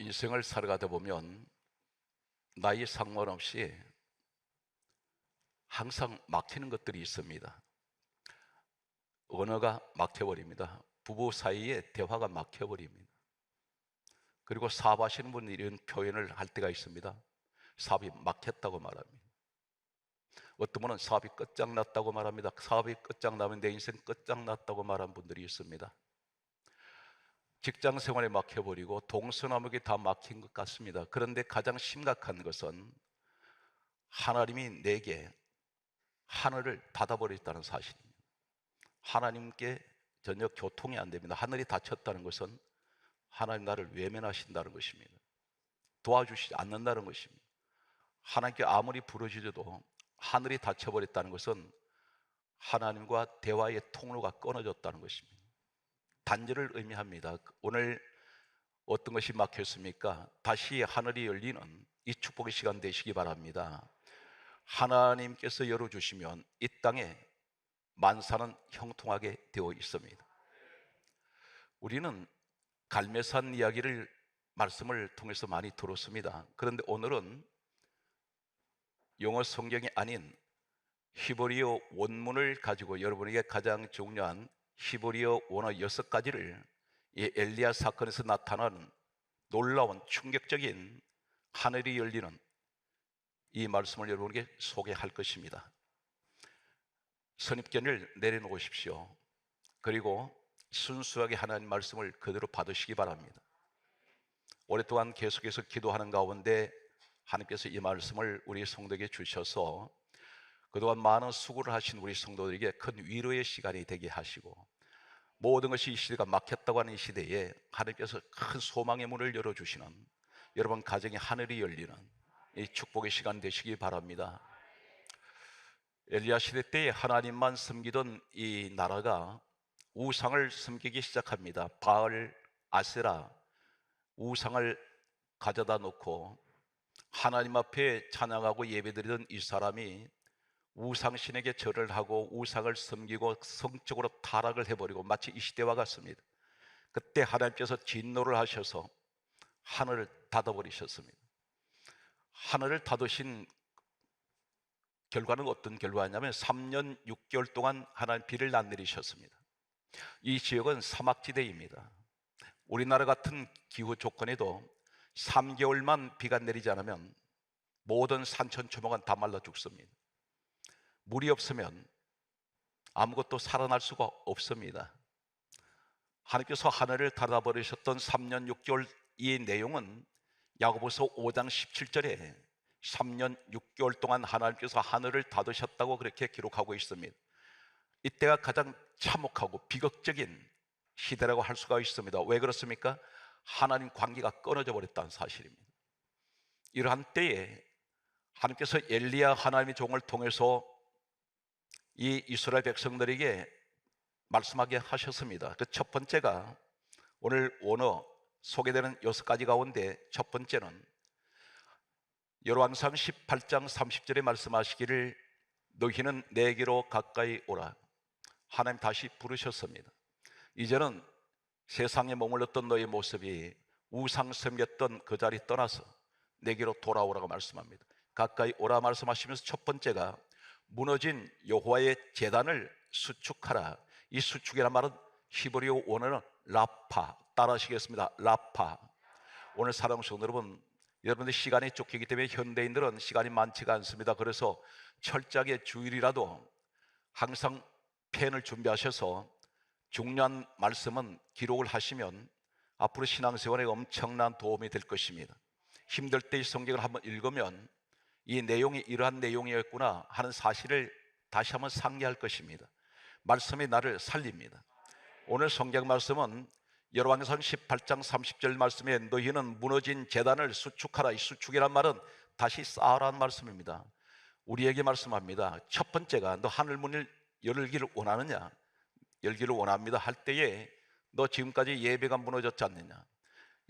인생을 살아가다 보면 나이 상관없이 항상 막히는 것들이 있습니다. 언어가 막혀버립니다. 부부 사이에 대화가 막혀버립니다. 그리고 사업하시는 분들이 이런 표현을 할 때가 있습니다. 사업이 막혔다고 말합니다. 어떤 분은 사업이 끝장났다고 말합니다. 사업이 끝장나면 내 인생 끝장났다고 말하는 분들이 있습니다. 직장 생활에 막혀버리고 동서남북이 다 막힌 것 같습니다. 그런데 가장 심각한 것은 하나님이 내게 하늘을 닫아버렸다는 사실입니다. 하나님께 전혀 교통이 안 됩니다. 하늘이 닫혔다는 것은 하나님 나를 외면하신다는 것입니다. 도와주시지 않는다는 것입니다. 하나님께 아무리 부르짖어도 하늘이 닫혀버렸다는 것은 하나님과 대화의 통로가 끊어졌다는 것입니다. 단절을 의미합니다. 오늘 어떤 것이 막혔습니까? 다시 하늘이 열리는 이 축복의 시간 되시기 바랍니다. 하나님께서 열어주시면 이 땅에 만사는 형통하게 되어 있습니다. 우리는 갈매산 이야기를 말씀을 통해서 많이 들었습니다. 그런데 오늘은 영어 성경이 아닌 히브리어 원문을 가지고 여러분에게 가장 중요한 히브리어 원어 6가지를 이 엘리야 사건에서 나타나는 놀라운 충격적인 하늘이 열리는 이 말씀을 여러분에게 소개할 것입니다. 선입견을 내려놓으십시오. 그리고 순수하게 하나님 말씀을 그대로 받으시기 바랍니다. 오랫동안 계속해서 기도하는 가운데 하나님께서 이 말씀을 우리 성도에게 주셔서 그동안 많은 수고를 하신 우리 성도들에게 큰 위로의 시간이 되게 하시고, 모든 것이 이 시대가 막혔다고 하는 이 시대에 하나님께서 큰 소망의 문을 열어주시는, 여러분 가정에 하늘이 열리는 이 축복의 시간 되시기 바랍니다. 엘리야 시대 때에 하나님만 섬기던 이 나라가 우상을 섬기기 시작합니다. 바알, 아세라, 우상을 가져다 놓고 하나님 앞에 찬양하고 예배드리던 이 사람이 우상신에게 절을 하고 우상을 섬기고 성적으로 타락을 해버리고 마치 이 시대와 같습니다. 그때 하나님께서 진노를 하셔서 하늘을 닫아버리셨습니다. 하늘을 닫으신 결과는 어떤 결과냐면 3년 6개월 동안 하나님 비를 안 내리셨습니다. 이 지역은 사막지대입니다. 우리나라 같은 기후 조건에도 3개월만 비가 내리지 않으면 모든 산천초목은 다 말라 죽습니다. 물이 없으면 아무것도 살아날 수가 없습니다. 하나님께서 하늘을 닫아버리셨던 3년 6개월 이 내용은 야고보서 5장 17절에 3년 6개월 동안 하나님께서 하늘을 닫으셨다고 그렇게 기록하고 있습니다. 이때가 가장 참혹하고 비극적인 시대라고 할 수가 있습니다. 왜 그렇습니까? 하나님 관계가 끊어져 버렸다는 사실입니다. 이러한 때에 하나님께서 엘리야 하나님의 종을 통해서 이 이스라엘 백성들에게 말씀하게 하셨습니다. 그 첫 번째가 오늘 원어 소개되는 6가지 가운데 첫 번째는 열왕상 18장 30절에 말씀하시기를 너희는 내게로 가까이 오라. 하나님 다시 부르셨습니다. 이제는 세상에 머물렀던 너의 모습이 우상 섬겼던 그 자리 떠나서 내게로 돌아오라고 말씀합니다. 가까이 오라 말씀하시면서 첫 번째가 무너진 여호와의 제단을 수축하라. 이 수축이란 말은 히브리어 원어는 라파, 따라하시겠습니다. 라파. 오늘 사랑하는 성도 여러분, 여러분들 시간이 쫓기기 때문에 현대인들은 시간이 많지가 않습니다. 그래서 철저하게 주일이라도 항상 펜을 준비하셔서 중요한 말씀은 기록을 하시면 앞으로 신앙생활에 엄청난 도움이 될 것입니다. 힘들 때 이 성경을 한번 읽으면 이 내용이 이러한 내용이었구나 하는 사실을 다시 한번 상기할 것입니다. 말씀이 나를 살립니다. 오늘 성경 말씀은 열왕기상 18장 30절 말씀에 너희는 무너진 제단을 수축하라. 이 수축이란 말은 다시 쌓아라는 말씀입니다. 우리에게 말씀합니다. 첫 번째가 너 하늘문을 열기를 원하느냐? 열기를 원합니다 할 때에 너 지금까지 예배가 무너졌지 않느냐?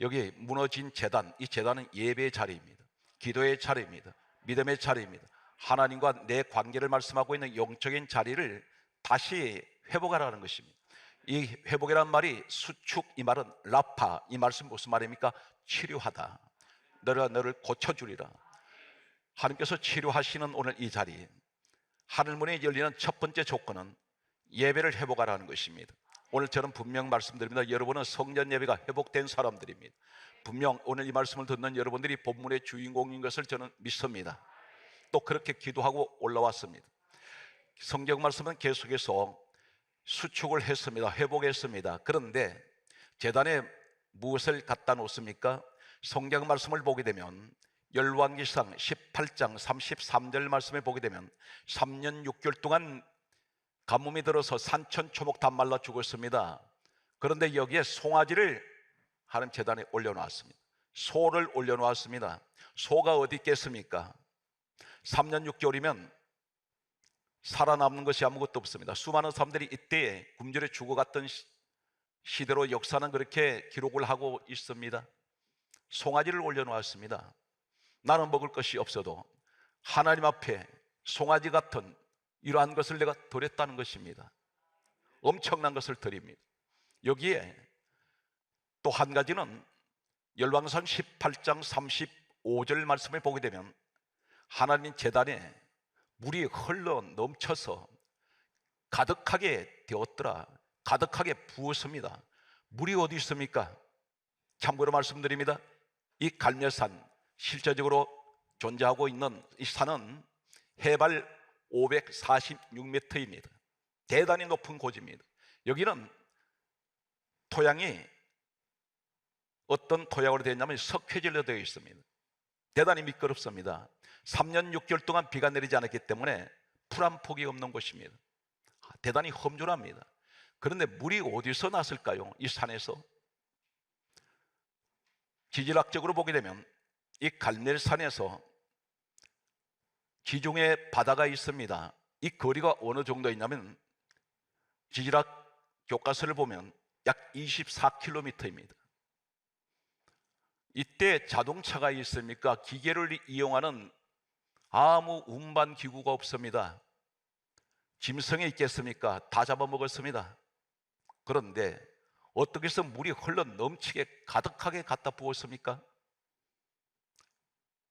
여기 무너진 제단, 이 제단은 예배의 자리입니다. 기도의 자리입니다. 믿음의 자리입니다. 하나님과 내 관계를 말씀하고 있는 영적인 자리를 다시 회복하라는 것입니다. 이 회복이란 말이 수축, 이 말은 라파, 이 말씀 무슨 말입니까? 치료하다. 내가 너를 고쳐주리라. 하나님께서 치료하시는 오늘 이 자리, 하늘문이 열리는 첫 번째 조건은 예배를 회복하라는 것입니다. 오늘 저는 분명 말씀드립니다. 여러분은 성전 예배가 회복된 사람들입니다. 분명 오늘 이 말씀을 듣는 여러분들이 본문의 주인공인 것을 저는 믿습니다. 또 그렇게 기도하고 올라왔습니다. 성경 말씀은 계속해서 수축을 했습니다. 회복했습니다. 그런데 제단에 무엇을 갖다 놓습니까? 성경 말씀을 보게 되면 열왕기상 18장 33절 말씀에 보게 되면 3년 6개월 동안 가뭄이 들어서 산천초목 다 말라 죽었습니다. 그런데 여기에 송아지를 하나님 제단에 올려놓았습니다. 소를 올려놓았습니다. 소가 어디 있겠습니까? 3년 6개월이면 살아남는 것이 아무것도 없습니다. 수많은 사람들이 이때에 굶주려 죽어갔던 시대로 역사는 그렇게 기록을 하고 있습니다. 송아지를 올려놓았습니다. 나는 먹을 것이 없어도 하나님 앞에 송아지 같은 이러한 것을 내가 드렸다는 것입니다. 엄청난 것을 드립니다. 여기에 또 한 가지는 열왕기상 18장 35절 말씀을 보게 되면 하나님 제단에 물이 흘러 넘쳐서 가득하게 되었더라. 가득하게 부었습니다. 물이 어디 있습니까? 참고로 말씀드립니다. 이 갈매산, 실제적으로 존재하고 있는 이 산은 해발 546m입니다. 대단히 높은 고지입니다. 여기는 토양이 어떤 토양으로 되어 있냐면 석회질로 되어 있습니다. 대단히 미끄럽습니다. 3년 6개월 동안 비가 내리지 않았기 때문에 풀 한 폭이 없는 곳입니다. 대단히 험준합니다. 그런데 물이 어디서 났을까요? 이 산에서. 지질학적으로 보게 되면 이 갈멜산에서 지중해 바다가 있습니다. 이 거리가 어느 정도 있냐면 지질학 교과서를 보면 약 24km입니다. 이때 자동차가 있습니까? 기계를 이용하는 아무 운반 기구가 없습니다. 짐승이 있겠습니까? 다 잡아먹었습니다. 그런데 어떻게 해서 물이 흘러 넘치게 가득하게 갖다 부었습니까?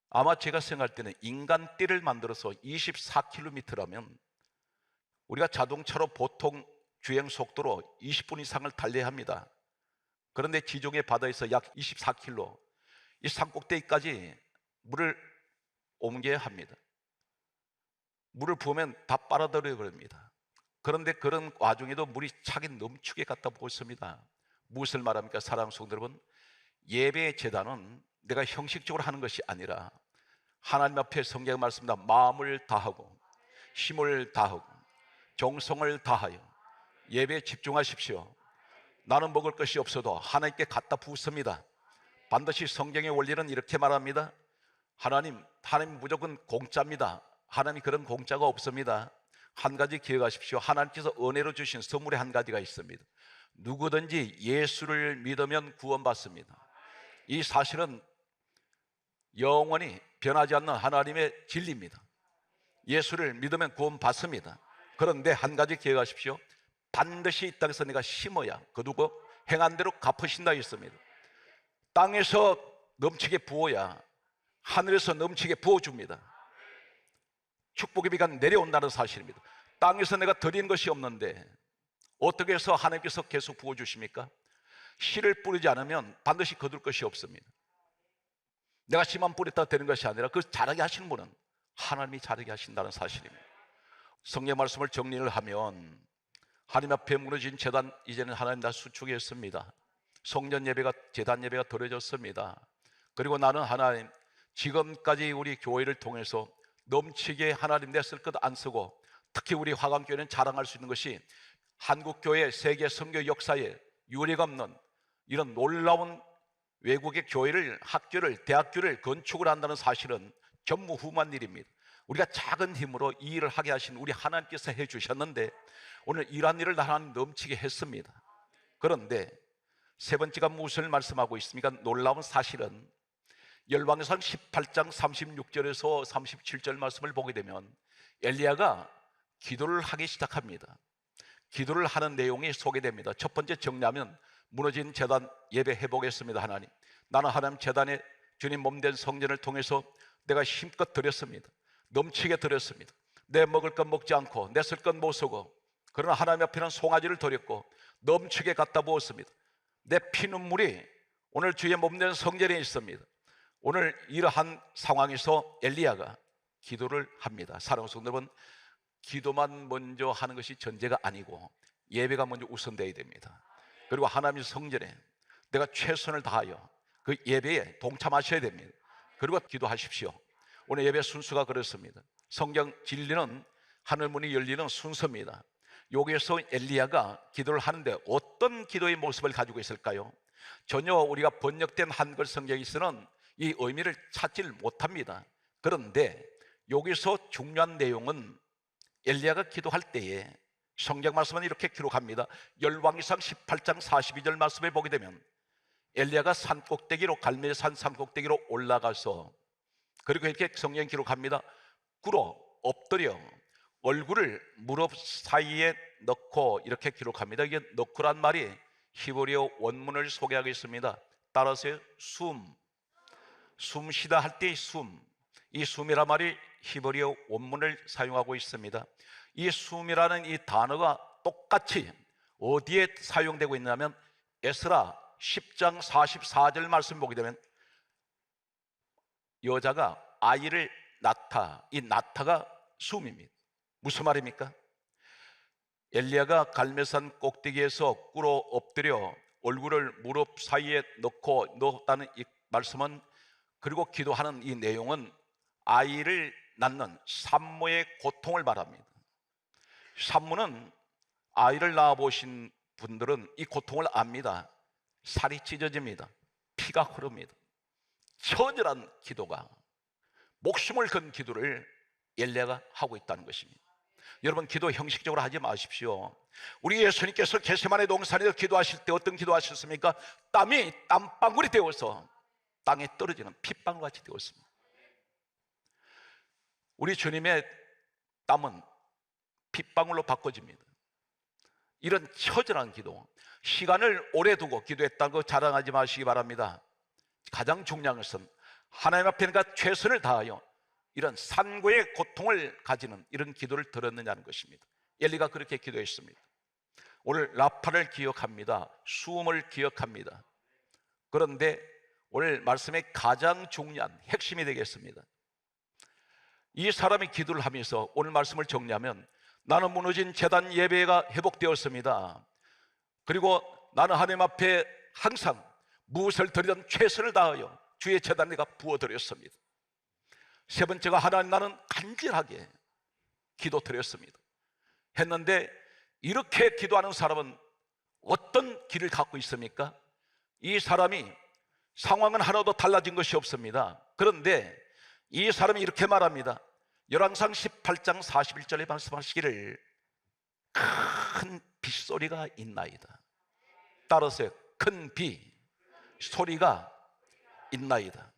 아마 제가 생각할 때는 인간띠를 만들어서 24km라면 우리가 자동차로 보통 주행 속도로 20분 이상을 달려야 합니다. 그런데 지중해 바다에서 약 24km, 이 산꼭대기까지 물을 옮겨야 합니다. 물을 부으면 다 빨아들여 버립니다. 그런데 그런 와중에도 물이 차게 넘치게 갖다 부었습니다. 무엇을 말합니까? 사랑하는 성도 여러분, 예배의 제단은 내가 형식적으로 하는 것이 아니라 하나님 앞에 성경 말씀입니다. 마음을 다하고 힘을 다하고 정성을 다하여 예배에 집중하십시오. 나는 먹을 것이 없어도 하나님께 갖다 부습니다. 반드시 성경의 원리는 이렇게 말합니다. 하나님 무조건 공짜입니다. 하나님 그런 공짜가 없습니다. 한 가지 기억하십시오. 하나님께서 은혜로 주신 선물의 한 가지가 있습니다. 누구든지 예수를 믿으면 구원받습니다. 이 사실은 영원히 변하지 않는 하나님의 진리입니다. 예수를 믿으면 구원받습니다. 그런데 한 가지 기억하십시오. 반드시 이 땅에서 내가 심어야 거두고 행한 대로 갚으신다 했습니다. 땅에서 넘치게 부어야 하늘에서 넘치게 부어줍니다. 축복의 비가 내려온다는 사실입니다. 땅에서 내가 드린 것이 없는데 어떻게 해서 하나님께서 계속 부어주십니까? 씨를 뿌리지 않으면 반드시 거둘 것이 없습니다. 내가 씨만 뿌렸다 되는 것이 아니라 그 자라게 하시는 분은 하나님이 자라게 하신다는 사실입니다. 성경 말씀을 정리를 하면 하나님 앞에 무너진 제단, 이제는 하나님 다 수축했습니다. 성전 예배가, 제단 예배가 드려졌습니다. 그리고 나는 하나님, 지금까지 우리 교회를 통해서 넘치게 하나님 내 쓸 것 안 쓰고 특히 우리 화강교회는 자랑할 수 있는 것이 한국교회 세계 선교 역사에 유례가 없는 이런 놀라운 외국의 교회를, 학교를, 대학교를 건축을 한다는 사실은 전무후무한 일입니다. 우리가 작은 힘으로 이 일을 하게 하신 우리 하나님께서 해주셨는데 오늘 이러한 일을 하나님 넘치게 했습니다. 그런데 세 번째가 무엇을 말씀하고 있습니까? 놀라운 사실은 열왕기상 18장 36절에서 37절 말씀을 보게 되면 엘리야가 기도를 하기 시작합니다. 기도를 하는 내용이 소개됩니다. 첫 번째 정리하면 무너진 제단 예배 해보겠습니다. 하나님, 나는 하나님 제단에 주님 몸된 성전을 통해서 내가 힘껏 드렸습니다. 넘치게 드렸습니다. 내 먹을 것 먹지 않고 내 쓸 것 못 쓰고, 그러나 하나님 앞에는 송아지를 드렸고 넘치게 갖다 부었습니다. 내 피눈물이 오늘 주의 몸된 성전에 있습니다. 오늘 이러한 상황에서 엘리야가 기도를 합니다. 사랑하는 성도 여러분, 기도만 먼저 하는 것이 전제가 아니고 예배가 먼저 우선되어야 됩니다. 그리고 하나님의 성전에 내가 최선을 다하여 그 예배에 동참하셔야 됩니다. 그리고 기도하십시오. 오늘 예배 순서가 그렇습니다. 성경 진리는 하늘문이 열리는 순서입니다. 여기에서 엘리야가 기도를 하는데 어떤 기도의 모습을 가지고 있을까요? 전혀 우리가 번역된 한글 성경에서는 이 의미를 찾지 못합니다. 그런데 여기서 중요한 내용은 엘리야가 기도할 때에 성경 말씀은 이렇게 기록합니다. 열왕기상 18장 42절 말씀에 보게 되면 엘리야가 산꼭대기로, 갈멜산 산꼭대기로 올라가서, 그리고 이렇게 성경이 기록합니다. 꿇어 엎드려 얼굴을 무릎 사이에 넣고, 이렇게 기록합니다. 이게 넣고란 말이 히브리어 원문을 소개하고 있습니다. 따라서 숨 쉬다 할 때의 숨, 이 숨이란 말이 히브리어 원문을 사용하고 있습니다. 이 숨이라는 이 단어가 똑같이 어디에 사용되고 있냐면 에스라 10장 44절 말씀 보게 되면 여자가 아이를 낳다, 이 낳다가 숨입니다. 무슨 말입니까? 엘리야가 갈멜산 꼭대기에서 꿇어 엎드려 얼굴을 무릎 사이에 넣었다는 이 말씀은, 그리고 기도하는 이 내용은 아이를 낳는 산모의 고통을 말합니다. 산모는 아이를 낳아보신 분들은 이 고통을 압니다. 살이 찢어집니다. 피가 흐릅니다. 처절한 기도가, 목숨을 건 기도를 엘리야가 하고 있다는 것입니다. 여러분, 기도 형식적으로 하지 마십시오. 우리 예수님께서 겟세마네 동산에서 기도하실 때 어떤 기도하셨습니까? 땀이 땀방울이 되어서 땅에 떨어지는 핏방울같이 되었습니다. 우리 주님의 땀은 핏방울로 바꿔집니다. 이런 처절한 기도, 시간을 오래 두고 기도했다는 거 자랑하지 마시기 바랍니다. 가장 중요한 것은 하나님 앞에 내가 최선을 다하여 이런 산고의 고통을 가지는 이런 기도를 들었느냐는 것입니다. 엘리가 그렇게 기도했습니다. 오늘 라파를 기억합니다. 수음을 기억합니다. 그런데 오늘 말씀의 가장 중요한 핵심이 되겠습니다. 이 사람이 기도를 하면서 오늘 말씀을 정리하면, 나는 무너진 제단 예배가 회복되었습니다. 그리고 나는 하나님 앞에 항상 무엇을 드리던 최선을 다하여 주의 제단에 내가 부어드렸습니다. 세 번째가, 하나님, 나는 간절하게 기도 드렸습니다 했는데, 이렇게 기도하는 사람은 어떤 길을 갖고 있습니까? 이 사람이 상황은 하나도 달라진 것이 없습니다. 그런데 이 사람이 이렇게 말합니다. 열왕기상 18장 41절에 말씀하시기를, 큰 빗소리가 있나이다. 따라서 큰 빗소리가 있나이다.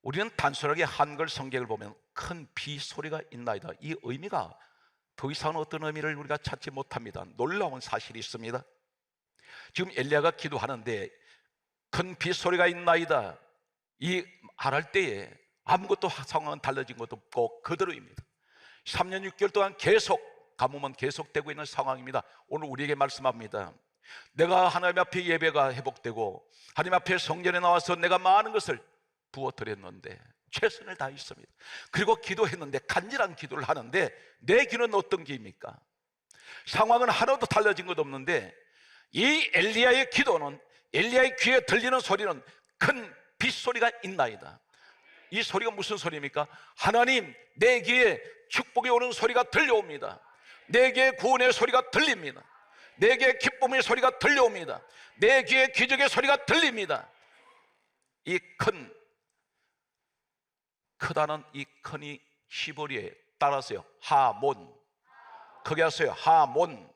우리는 단순하게 한글 성경을 보면 큰 빗소리가 있나이다, 이 의미가 더 이상 어떤 의미를 우리가 찾지 못합니다. 놀라운 사실이 있습니다. 지금 엘리야가 기도하는데 큰 빗소리가 있나이다, 이 말할 때에 아무것도 상황은 달라진 것도 없고 그대로입니다. 3년 6개월 동안 계속 가뭄은 계속되고 있는 상황입니다. 오늘 우리에게 말씀합니다. 내가 하나님 앞에 예배가 회복되고 하나님 앞에 성전에 나와서 내가 많은 것을 부어드렸는데 최선을 다했습니다. 그리고 기도했는데, 간절한 기도를 하는데 내 귀는 어떤 귀입니까? 상황은 하나도 달라진 것도 없는데 이 엘리야의 기도는, 엘리야의 귀에 들리는 소리는 큰 빗소리가 있나이다. 이 소리가 무슨 소리입니까? 하나님, 내 귀에 축복이 오는 소리가 들려옵니다. 내 귀에 구원의 소리가 들립니다. 내 귀에 기쁨의 소리가 들려옵니다. 내 귀에 기적의 소리가 들립니다. 이 크다는 이 큰이 히브리어에 따라서요, 하몬. 크게 하세요. 하몬.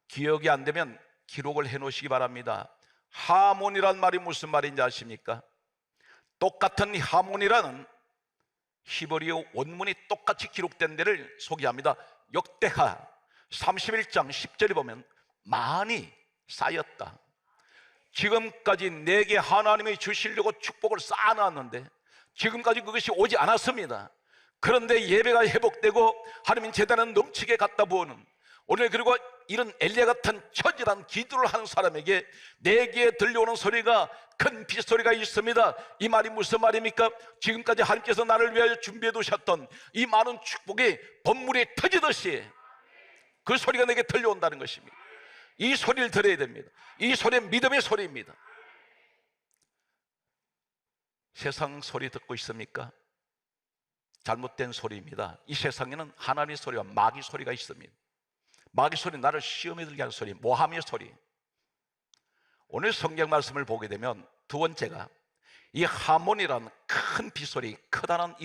기억이 안 되면 기록을 해 놓으시기 바랍니다. 하몬이란 말이 무슨 말인지 아십니까? 똑같은 하몬이라는 히브리어 원문이 똑같이 기록된 데를 소개합니다. 역대하 31장 10절에 보면 많이 쌓였다. 지금까지 내게 하나님이 주시려고 축복을 쌓아놨는데 지금까지 그것이 오지 않았습니다. 그런데 예배가 회복되고 하나님 제단은 넘치게 갖다 부어는 오늘, 그리고 이런 엘리야 같은 처절한 기도를 하는 사람에게 내게 들려오는 소리가 큰 빗소리가 있습니다. 이 말이 무슨 말입니까? 지금까지 하나님께서 나를 위하여 준비해 두셨던 이 많은 축복이 번물이 터지듯이 그 소리가 내게 들려온다는 것입니다. 이 소리를 들어야 됩니다. 이 소리는 믿음의 소리입니다. 세상 소리 듣고 있습니까? 잘못된 소리입니다. 이 세상에는 하나님의 소리와 마귀 소리가 있습니다. 마귀 소리, 나를 시험에 들게 하는 소리, 모함의 소리. 오늘 성경 말씀을 보게 되면 두 번째가 이 하몬이라는 큰 빗소리, 크다는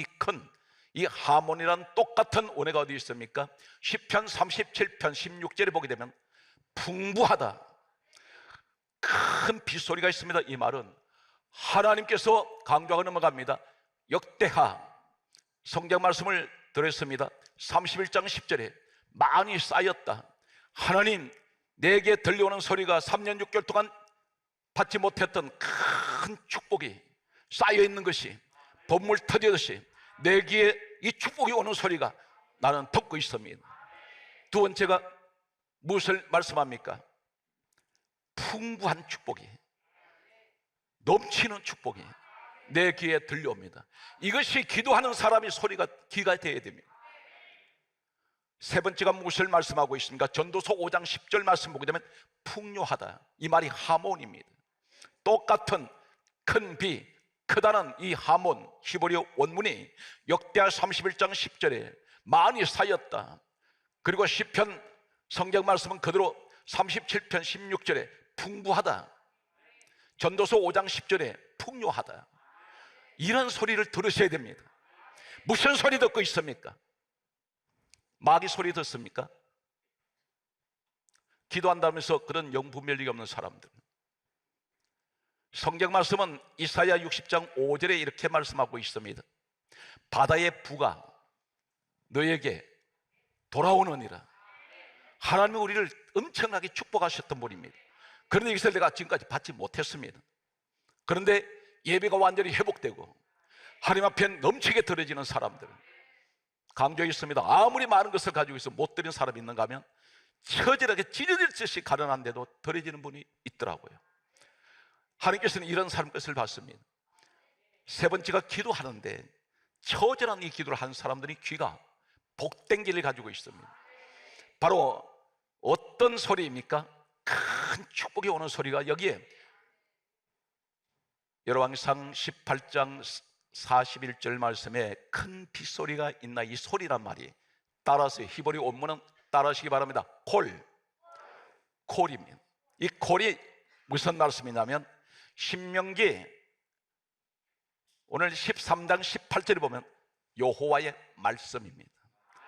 이 하몬이라는 똑같은 원어가 어디 있습니까? 시편 37편 16절에 보게 되면 풍부하다, 큰 빗소리가 있습니다. 이 말은 하나님께서 강조하고 넘어갑니다. 역대하 성경 말씀을 들었습니다. 31장 10절에 많이 쌓였다. 하나님, 내게 들려오는 소리가 3년 6개월 동안 받지 못했던 큰 축복이 쌓여 있는 것이 번물 터지듯이 내게 이 축복이 오는 소리가 나는 듣고 있습니다. 두 번째가 무엇을 말씀합니까? 풍부한 축복이, 넘치는 축복이 내 귀에 들려옵니다. 이것이 기도하는 사람이 소리가 귀가 되어야 됩니다. 세 번째가 무엇을 말씀하고 있습니까? 전도서 5장 10절 말씀 보게 되면 풍요하다, 이 말이 하몬입니다. 똑같은 큰 비, 크다는 이 하몬 히브리어 원문이 역대하 31장 10절에 많이 쌓였다. 그리고 시편 성경 말씀은 그대로 37편 16절에 풍부하다, 전도서 5장 10절에 풍요하다. 이런 소리를 들으셔야 됩니다. 무슨 소리 듣고 있습니까? 마귀 소리 듣습니까? 기도한다면서 그런 영분별력이 없는 사람들. 성경 말씀은 이사야 60장 5절에 이렇게 말씀하고 있습니다. 바다의 부가 너에게 돌아오느니라. 하나님은 우리를 엄청나게 축복하셨던 분입니다. 그런데 이것을 내가 지금까지 받지 못했습니다. 그런데 예배가 완전히 회복되고 하나님 앞에 넘치게 드려지는 사람들 강조했습니다. 아무리 많은 것을 가지고 있어 못 드리는 사람이 있는가 하면 처절하게 찢어질 듯이 가난한데도 드려지는 분이 있더라고요. 하나님께서는 이런 사람 것을 봤습니다. 세 번째가 기도하는데 처절한 이 기도를 하는 사람들이 귀가 복된 길을 가지고 있습니다. 바로 어떤 소리입니까? 큰 축복이 오는 소리가 여기에 열왕기상 18장 41절 말씀에 큰 빗소리가 있나, 이 소리란 말이 따라서 히브리 원문은 따라하시기 바랍니다. 콜입니다. 이 콜이 무슨 말씀이냐면 신명기 오늘 13장 18절에 보면 여호와의 말씀입니다.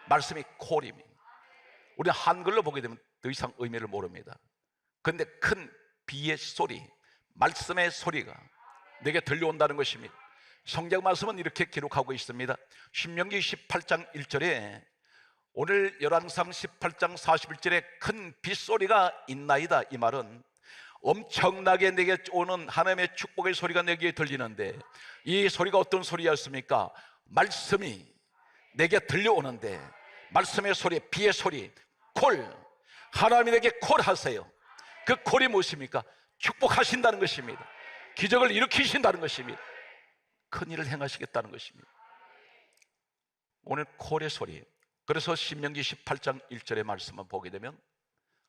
말씀이 콜입니다. 우리는 한글로 보게 되면 더 이상 의미를 모릅니다. 그런데 큰 비의 소리, 말씀의 소리가 내게 들려온다는 것입니다. 성경 말씀은 이렇게 기록하고 있습니다. 신명기 18장 1절에 오늘 열왕기상 18장 41절에 큰 빗소리가 있나이다, 이 말은 엄청나게 내게 오는 하나님의 축복의 소리가 내게 들리는데 이 소리가 어떤 소리였습니까? 말씀이 내게 들려오는데 말씀의 소리, 비의 소리, 콜, 하나님이 내게 콜하세요. 그 콜이 무엇입니까? 축복하신다는 것입니다. 기적을 일으키신다는 것입니다. 큰 일을 행하시겠다는 것입니다. 오늘 콜의 소리. 그래서 신명기 18장 1절의 말씀만 보게 되면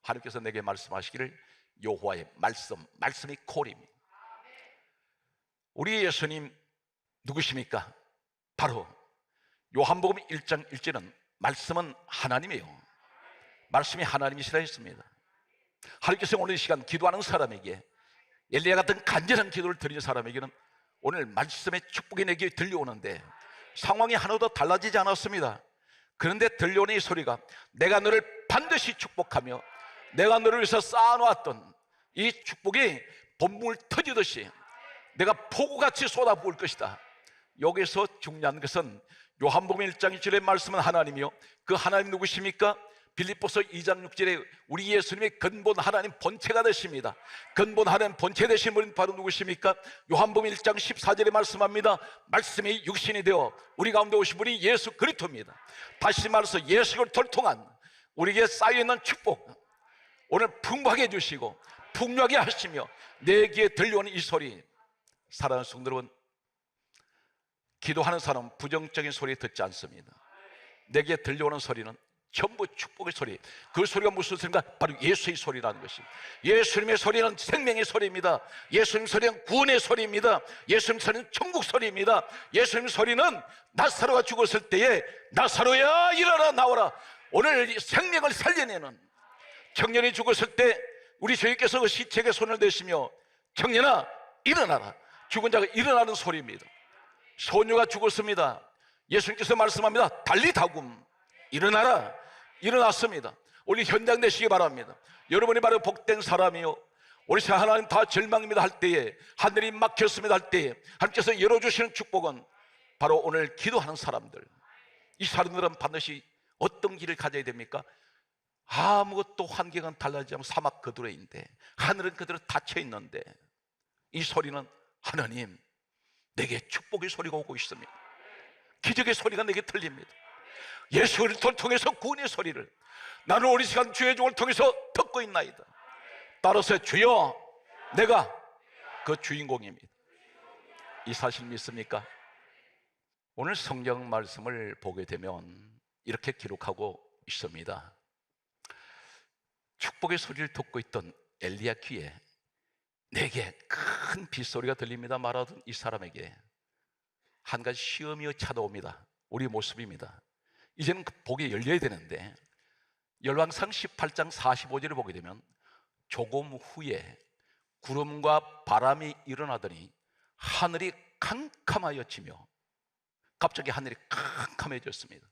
하나님께서 내게 말씀하시기를 여호와의 말씀이 콜입니다. 우리 예수님 누구십니까? 바로 요한복음 1장 1절은 말씀은 하나님이에요. 말씀이 하나님이시라 했습니다. 하나님께서 오늘 이 시간 기도하는 사람에게, 엘리야 같은 간절한 기도를 드리는 사람에게는 오늘 말씀의 축복이 내게 들려오는데 상황이 하나도 달라지지 않았습니다. 그런데 들려오는 이 소리가 내가 너를 반드시 축복하며 내가 너를 위해서 쌓아놓았던 이 축복이 번물 터지듯이 내가 폭우같이 쏟아부을 것이다. 여기서 중요한 것은 요한복음 1장 1절의 말씀은 하나님이요, 그 하나님 누구십니까? 빌립보서 2장 6절에 우리 예수님의 근본 하나님 본체가 되십니다. 근본 하나님 본체 되신 분은 바로 누구십니까? 요한복음 1장 14절에 말씀합니다. 말씀이 육신이 되어 우리 가운데 오신 분이 예수 그리스도입니다. 다시 말해서 예수 그리스도를 통한 우리에게 쌓여있는 축복, 오늘 풍부하게 해주시고 풍요하게 하시며 내 귀에 들려오는 이 소리, 사랑하는 성도 여러분, 기도하는 사람은 부정적인 소리 듣지 않습니다. 내게 들려오는 소리는 전부 축복의 소리. 그 소리가 무슨 소리인가? 바로 예수의 소리라는 것입니다. 예수님의 소리는 생명의 소리입니다. 예수님 소리는 구원의 소리입니다. 예수님 소리는 천국 소리입니다. 예수님 소리는 나사로가 죽었을 때에 나사로야 일어나 나오라, 오늘 생명을 살려내는, 청년이 죽었을 때 우리 주님께서 그 시체에 손을 대시며 청년아 일어나라, 죽은 자가 일어나는 소리입니다. 소녀가 죽었습니다. 예수님께서 말씀합니다. 달리다굼, 일어나라. 일어났습니다. 우리 현장 되시기 바랍니다. 여러분이 바로 복된 사람이요, 우리 하나님 다 절망입니다 할 때에, 하늘이 막혔습니다 할 때에 하나님께서 열어주시는 축복은 바로 오늘 기도하는 사람들, 이 사람들은 반드시 어떤 길을 가져야 됩니까? 아무것도 환경은 달라지지 않고 사막 그대로인데, 하늘은 그대로 닫혀 있는데, 이 소리는 하나님 내게 축복의 소리가 오고 있습니다. 기적의 소리가 내게 들립니다. 예수 그리스도를 통해서 구원의 소리를 나는 우리 시간 주의 종을 통해서 듣고 있나이다. 따라서 주여, 내가 그 주인공입니다. 이 사실 믿습니까? 오늘 성경 말씀을 보게 되면 이렇게 기록하고 있습니다. 축복의 소리를 듣고 있던 엘리야 귀에 내게 큰 빗소리가 들립니다 말하던 이 사람에게 한 가지 시험이 찾아옵니다. 우리 모습입니다. 이제는 그 복이 열려야 되는데, 열왕상 18장 45절을 보게 되면 조금 후에 구름과 바람이 일어나더니 하늘이 캄캄하여지며, 갑자기 하늘이 캄캄해졌습니다.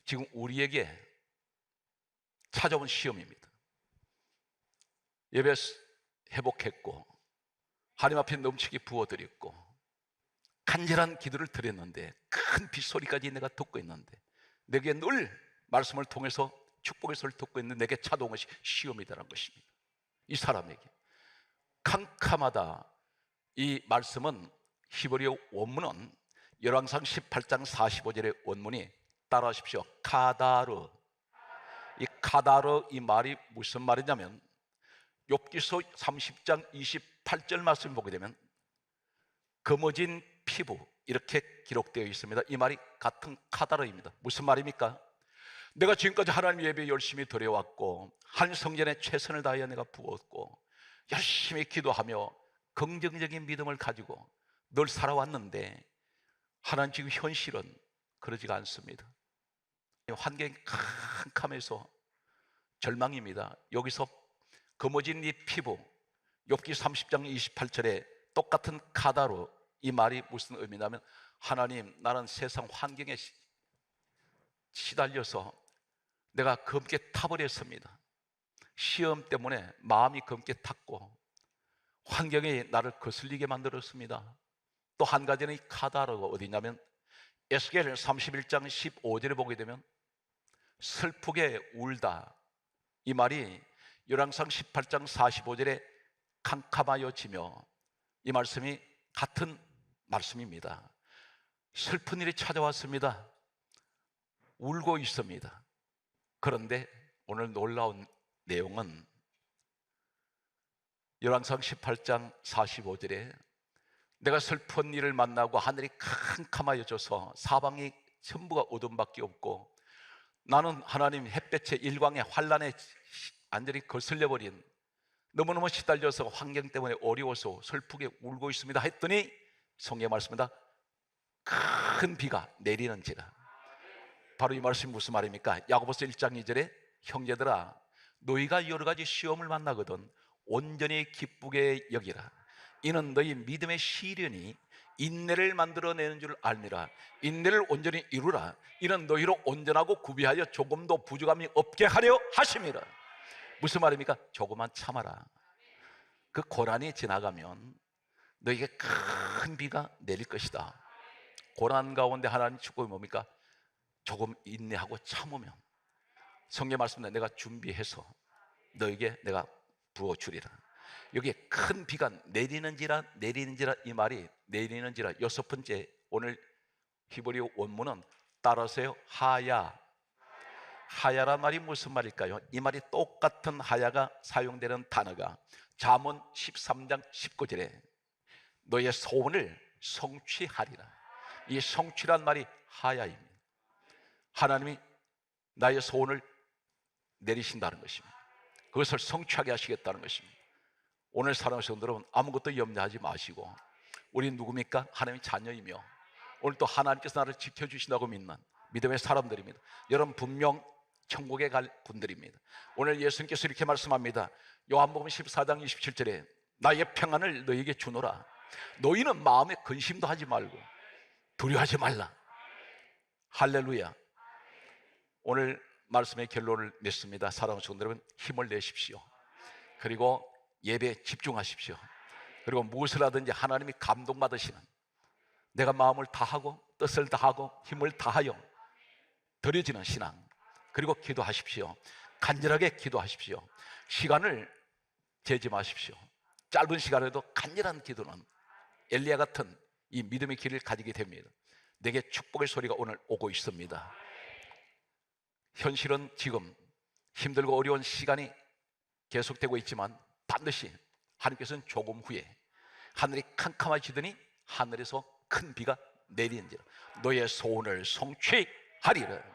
지금 우리에게 찾아온 시험입니다. 예배 회복했고 하나님 앞에 넘치게 부어드렸고 간절한 기도를 드렸는데, 큰 빗소리까지 내가 듣고 있는데, 내게 늘 말씀을 통해서 축복의 소리를 듣고 있는 내게 찾아온 것이 시험이라는 것입니다. 이 사람에게 캄캄하다, 이 말씀은 히브리어 원문은 열왕상 18장 45절의 원문이, 따라하십시오, 카다르. 이 카다르, 이 말이 무슨 말이냐면 욥기서 30장 28절 말씀을 보게 되면 검어진 피부, 이렇게 기록되어 있습니다. 이 말이 같은 카다르입니다. 무슨 말입니까? 내가 지금까지 하나님 예배 열심히 드려왔고 하나님 성전에 최선을 다하여 내가 부었고 열심히 기도하며 긍정적인 믿음을 가지고 늘 살아왔는데, 하나님 지금 현실은 그러지가 않습니다. 환경이 캄캄해서 절망입니다. 여기서 검어진 이 피부, 욥기 30장 28절에 똑같은 카다르, 이 말이 무슨 의미냐면, 하나님 나는 세상 환경에 시달려서 내가 검게 타버렸습니다. 시험 때문에 마음이 검게 탔고 환경이 나를 거슬리게 만들었습니다. 또 한 가지는 이 카다르가 어디냐면 에스겔 31장 15절에 보게 되면 슬프게 울다, 이 말이 열왕상 18장 45절에 캄캄하여지며, 이 말씀이 같은 말씀입니다. 슬픈 일이 찾아왔습니다. 울고 있습니다. 그런데 오늘 놀라운 내용은 열왕상 18장 45절에 내가 슬픈 일을 만나고 하늘이 캄캄하여져서 사방이 전부가 어둠밖에 없고 나는 하나님 햇볕에 일광에 환란에 완전히 거슬려버린, 너무너무 시달려서 환경 때문에 어려워서 슬프게 울고 있습니다 했더니 성경에 말씀입니다. 큰 비가 내리는지라. 바로 이 말씀이 무슨 말입니까? 야고보서 1장 2절에 형제들아, 너희가 여러 가지 시험을 만나거든 온전히 기쁘게 여기라. 이는 너희 믿음의 시련이 인내를 만들어내는 줄 알미라. 인내를 온전히 이루라. 이는 너희로 온전하고 구비하여 조금도 부족함이 없게 하려 하심이라. 무슨 말입니까? 조금만 참아라. 그 고난이 지나가면 너에게 큰 비가 내릴 것이다. 고난 가운데 하나님 축복이 뭡니까? 조금 인내하고 참으면 성경 말씀에 내가 준비해서 너에게 내가 부어주리라. 여기에 큰 비가 내리는지라 이 말이 내리는지라 여섯 번째, 오늘 히브리 원문은 따라서요 하야란 말이 무슨 말일까요? 이 말이 똑같은 하야가 사용되는 단어가 잠언 13장 19절에 너의 소원을 성취하리라. 이 성취란 말이 하야입니다. 하나님이 나의 소원을 내리신다는 것입니다. 그것을 성취하게 하시겠다는 것입니다. 오늘 사랑하는 성도 여러분, 아무것도 염려하지 마시고, 우리 누굽니까? 하나님의 자녀이며 오늘 또 하나님께서 나를 지켜주신다고 믿는 믿음의 사람들입니다. 여러분 분명 천국에 갈 분들입니다. 오늘 예수님께서 이렇게 말씀합니다. 요한복음 14장 27절에 나의 평안을 너에게 주노라. 너희는 마음에 근심도 하지 말고 두려워하지 말라. 할렐루야. 오늘 말씀의 결론을 냈습니다. 사랑하는 성도 여러분, 힘을 내십시오. 그리고 예배에 집중하십시오. 그리고 무엇을 하든지 하나님이 감동받으시는, 내가 마음을 다하고 뜻을 다하고 힘을 다하여 드려지는 신앙, 그리고 기도하십시오. 간절하게 기도하십시오. 시간을 재지 마십시오. 짧은 시간에도 간절한 기도는 엘리야 같은 이 믿음의 길을 가지게 됩니다. 내게 축복의 소리가 오늘 오고 있습니다. 현실은 지금 힘들고 어려운 시간이 계속되고 있지만 반드시 하나님께서는 조금 후에 하늘이 캄캄해지더니 하늘에서 큰 비가 내리는지라 너의 소원을 성취하리라.